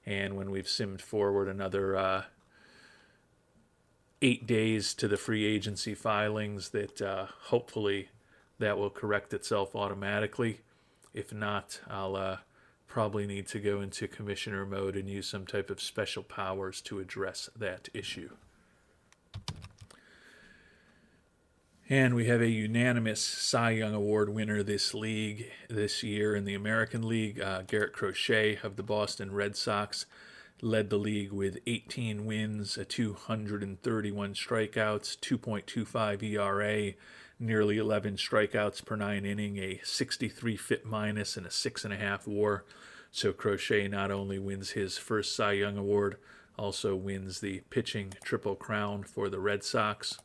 and when we've simmed forward another 8 days to the free agency filings, that hopefully that will correct itself automatically. If not, I'll probably need to go into commissioner mode and use some type of special powers to address that issue. And we have a unanimous Cy Young Award winner this year in the American League. Garrett Crochet of the Boston Red Sox led the league with 18 wins, 231 strikeouts, 2.25 ERA, nearly 11 strikeouts per 9 inning, a 63 FIP minus, and a 6.5 WAR. So Crochet not only wins his first Cy Young Award, also wins the pitching Triple Crown for the Red Sox.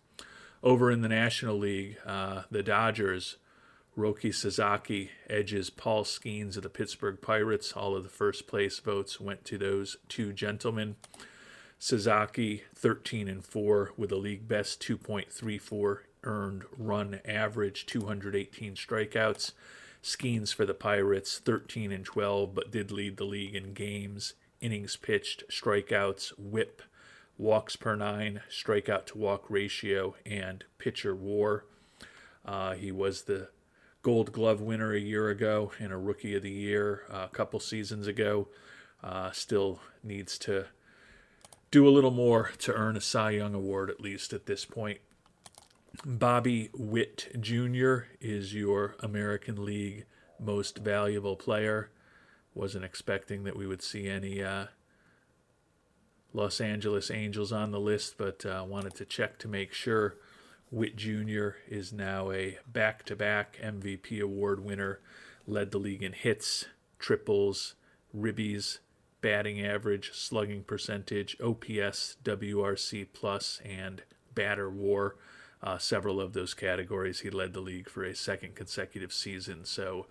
Over in the National League, the Dodgers, Roki Sasaki edges Paul Skeens of the Pittsburgh Pirates. All of the first place votes went to those two gentlemen. Sasaki 13-4 with a league best 2.34 earned run average, 218 strikeouts. Skeens for the Pirates 13-12, but did lead the league in games, innings pitched, strikeouts, whip, walks per 9, strikeout to walk ratio, and pitcher WAR. He was the Gold Glove winner a year ago and a Rookie of the Year a couple seasons ago. Still needs to do a little more to earn a Cy Young Award, at least at this point. Bobby Witt Jr. is your American League Most Valuable Player. Wasn't expecting that we would see any Los Angeles Angels on the list, but wanted to check to make sure. Witt Jr. is now a back-to-back MVP award winner, led the league in hits, triples, ribbies, batting average, slugging percentage, OPS, WRC plus, and batter WAR. Several of those categories he led the league for a second consecutive season. So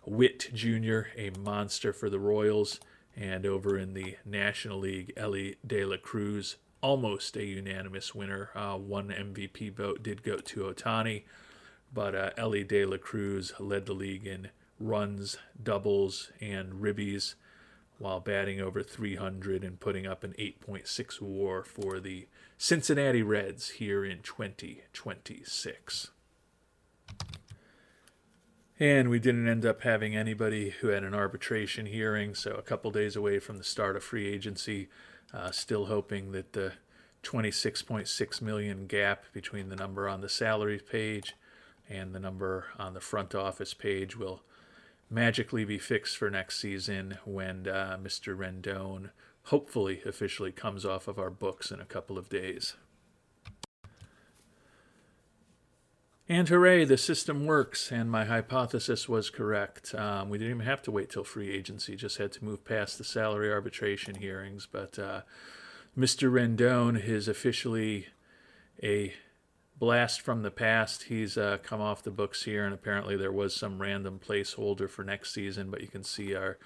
Witt Jr., a monster for the Royals. And over in the National League, Elly De La Cruz, almost a unanimous winner. One MVP vote did go to Ohtani, but Elly De La Cruz led the league in runs, doubles, and ribbies, while batting over 300 and putting up an 8.6 WAR for the Cincinnati Reds here in 2026. And we didn't end up having anybody who had an arbitration hearing, so a couple days away from the start of free agency. Still hoping that the $26.6 million gap between the number on the salary page and the number on the front office page will magically be fixed for next season when Mr. Rendon hopefully officially comes off of our books in a couple of days. And hooray, the system works, and my hypothesis was correct. We didn't even have to wait till free agency, just had to move past the salary arbitration hearings. But Mr. Rendon is officially a blast from the past. He's come off the books here, and apparently there was some random placeholder for next season, but you can see our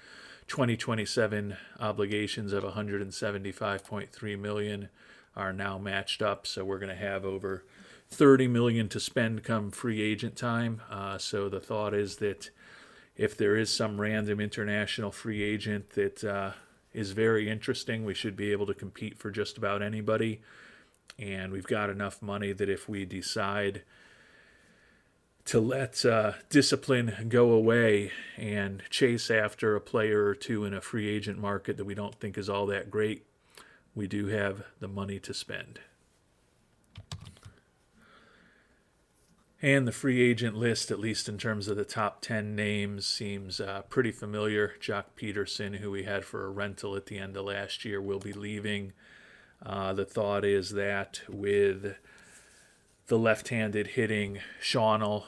2027 obligations of $175.3 million are now matched up, so we're going to have over $30 million to spend come free agent time. So the thought is that if there is some random international free agent that is very interesting, we should be able to compete for just about anybody. And we've got enough money that if we decide to let discipline go away and chase after a player or two in a free agent market that we don't think is all that great, we do have the money to spend. And the free agent list, at least in terms of the top 10 names, seems pretty familiar. Jock Peterson, who we had for a rental at the end of last year, will be leaving. The thought is that with the left-handed hitting Shanuel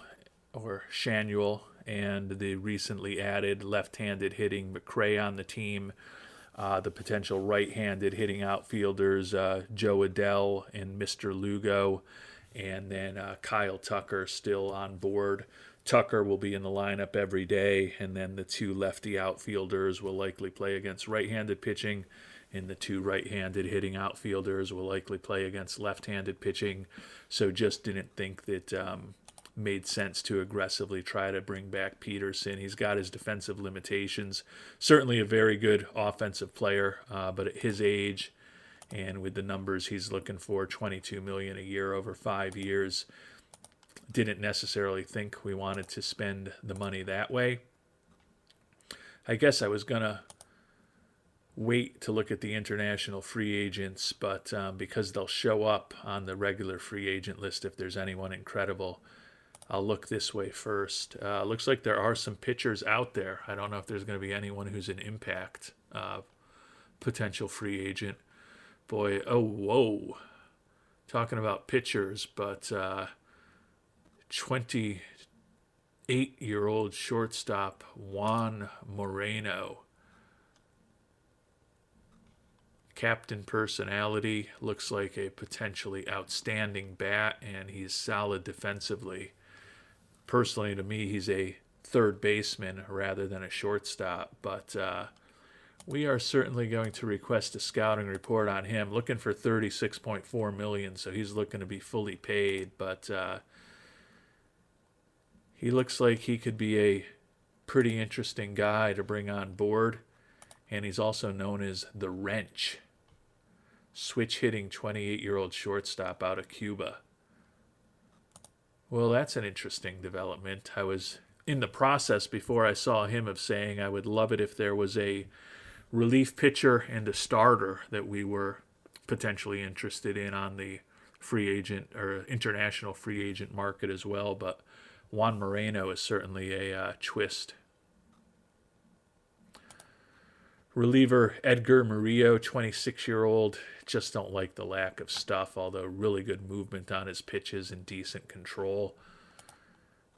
and the recently added left-handed hitting McCray on the team, the potential right-handed hitting outfielders Joe Adell and Mr. Lugo, and then Kyle Tucker still on board. Tucker will be in the lineup every day, and then the two lefty outfielders will likely play against right-handed pitching, and the two right-handed hitting outfielders will likely play against left-handed pitching. So just didn't think that made sense to aggressively try to bring back Peterson. He's got his defensive limitations. Certainly a very good offensive player, but at his age and with the numbers he's looking for, $22 million a year over 5 years, didn't necessarily think we wanted to spend the money that way. I guess I was going to wait to look at the international free agents, but because they'll show up on the regular free agent list if there's anyone incredible, I'll look this way first. Looks like there are some pitchers out there. I don't know if there's going to be anyone who's an impact potential free agent. Boy, oh, whoa. Talking about pitchers, but 28-year-old shortstop Juan Moreno. Captain personality, looks like a potentially outstanding bat, and he's solid defensively. Personally, to me, he's a third baseman rather than a shortstop, but we are certainly going to request a scouting report on him, looking for $36.4 million, so he's looking to be fully paid, but he looks like he could be a pretty interesting guy to bring on board, and he's also known as the Wrench, switch-hitting 28-year-old shortstop out of Cuba. Well, that's an interesting development. I was in the process before I saw him of saying I would love it if there was a relief pitcher and a starter that we were potentially interested in on the free agent or international free agent market as well, but Juan Moreno is certainly a twist. Reliever Edgar Murillo, 26-year-old. Just don't like the lack of stuff, although really good movement on his pitches and decent control.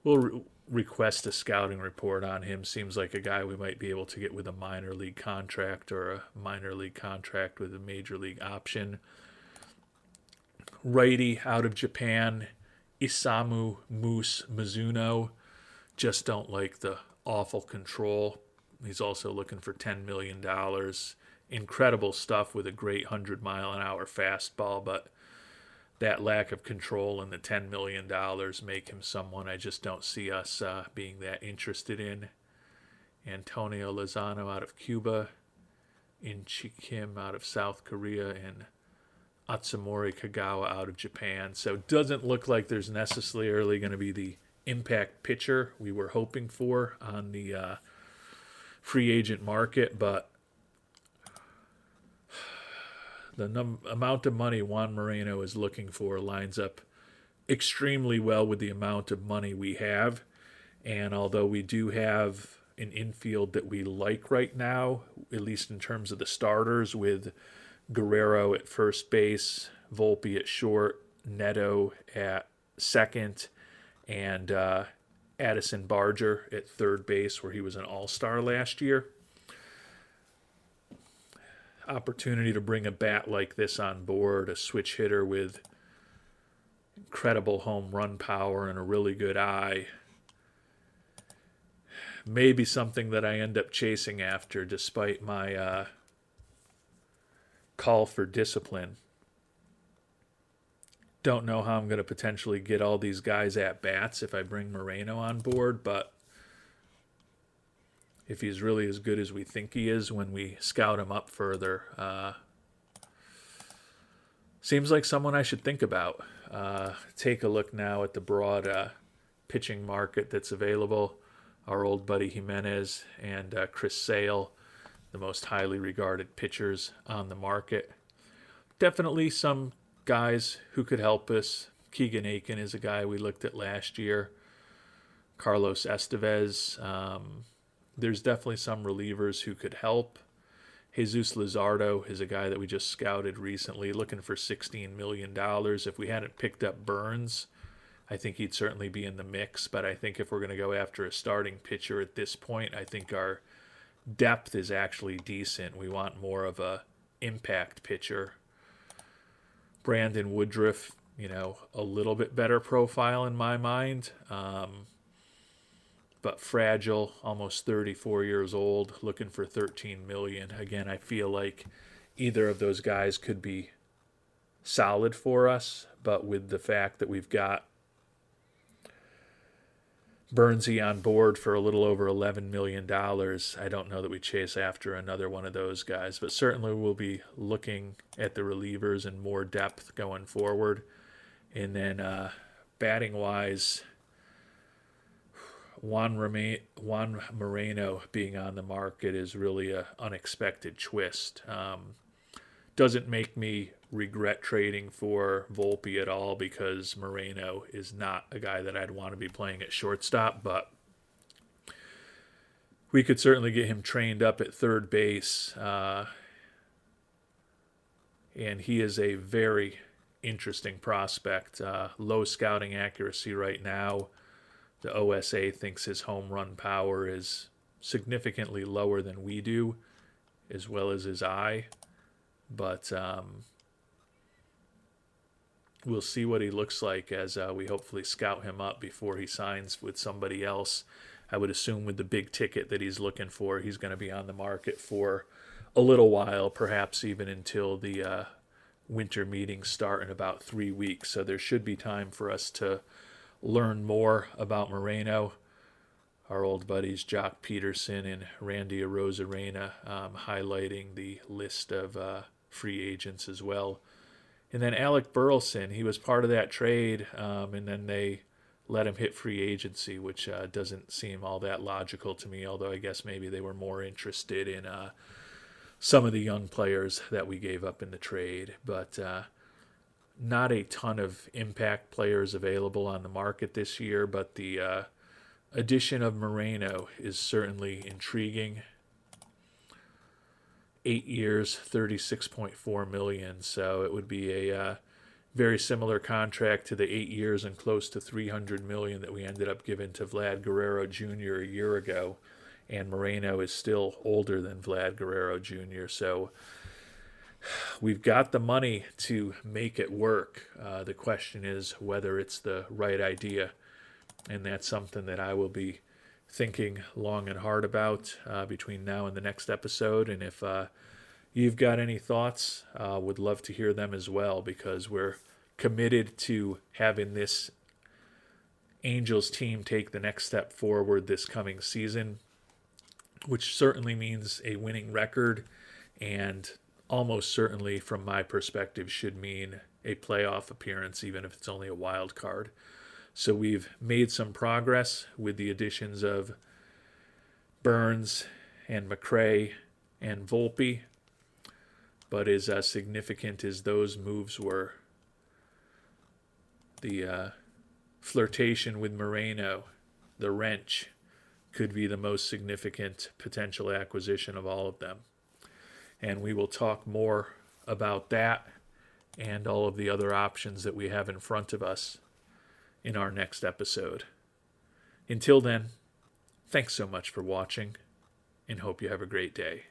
We'll request a scouting report on him. Seems like a guy we might be able to get with a minor league contract or a minor league contract with a major league option. Righty out of Japan, Isamu Mizuno. Just don't like the awful control. He's also looking for $10 million. Incredible stuff with a great 100-mile-an-hour fastball, but that lack of control and the $10 million make him someone I just don't see us being that interested in. Antonio Lozano out of Cuba, In-Chi Kim out of South Korea, and Atsumori Kagawa out of Japan. So it doesn't look like there's necessarily going to be the impact pitcher we were hoping for on the free agent market, but the amount of money Juan Moreno is looking for lines up extremely well with the amount of money we have. And although we do have an infield that we like right now, at least in terms of the starters, with Guerrero at first base, Volpe at short, Neto at second, and Addison Barger at third base, where he was an all-star last year. Opportunity to bring a bat like this on board, a switch hitter with incredible home run power and a really good eye. Maybe something that I end up chasing after despite my call for discipline. Don't know how I'm going to potentially get all these guys at bats if I bring Moreno on board, but if he's really as good as we think he is when we scout him up further, seems like someone I should think about. Take a look now at the broad pitching market that's available. Our old buddy Jimenez and Chris Sale, the most highly regarded pitchers on the market. Definitely some guys who could help us. Keegan Aiken is a guy we looked at last year. Carlos Estevez. There's definitely some relievers who could help. Jesus Luzardo is a guy that we just scouted recently, looking for $16 million. If we hadn't picked up Burnes, I think he'd certainly be in the mix. But I think if we're going to go after a starting pitcher at this point, I think our depth is actually decent. We want more of a impact pitcher. Brandon Woodruff, a little bit better profile in my mind, but fragile, almost 34 years old, looking for $13 million. Again, I feel like either of those guys could be solid for us, but with the fact that we've got Burnesy on board for a little over $11 million, I don't know that we chase after another one of those guys, but certainly we'll be looking at the relievers in more depth going forward. And then batting-wise, Juan Moreno being on the market is really an unexpected twist. Doesn't make me regret trading for Volpe at all, because Moreno is not a guy that I'd want to be playing at shortstop, but we could certainly get him trained up at third base, and he is a very interesting prospect. Low scouting accuracy right now. The OSA thinks his home run power is significantly lower than we do, as well as his eye. But we'll see what he looks like as we hopefully scout him up before he signs with somebody else. I would assume with the big ticket that he's looking for, he's going to be on the market for a little while, perhaps even until the winter meetings start in about 3 weeks. So there should be time for us to learn more about Moreno. Our old buddies Jock Peterson and Randy Arozarena highlighting the list of free agents as well. And then Alec Burleson, he was part of that trade, and then they let him hit free agency, which doesn't seem all that logical to me, although I guess maybe they were more interested in some of the young players that we gave up in the trade. But not a ton of impact players available on the market this year, but the addition of Moreno is certainly intriguing. 8 years, $36.4 million. So it would be a very similar contract to the 8 years and close to $300 million that we ended up giving to Vlad Guerrero Jr. a year ago. And Moreno is still older than Vlad Guerrero Jr. So we've got the money to make it work. The question is whether it's the right idea. And that's something that I will be thinking long and hard about between now and the next episode. And if you've got any thoughts, would love to hear them as well, because we're committed to having this Angels team take the next step forward this coming season, which certainly means a winning record, and almost certainly, from my perspective, should mean a playoff appearance, even if it's only a wild card. So we've made some progress with the additions of Burnes and McCray and Volpe, but as significant as those moves were, the flirtation with Moreno, the wrench, could be the most significant potential acquisition of all of them. And we will talk more about that and all of the other options that we have in front of us in our next episode. Until then, thanks so much for watching, and hope you have a great day.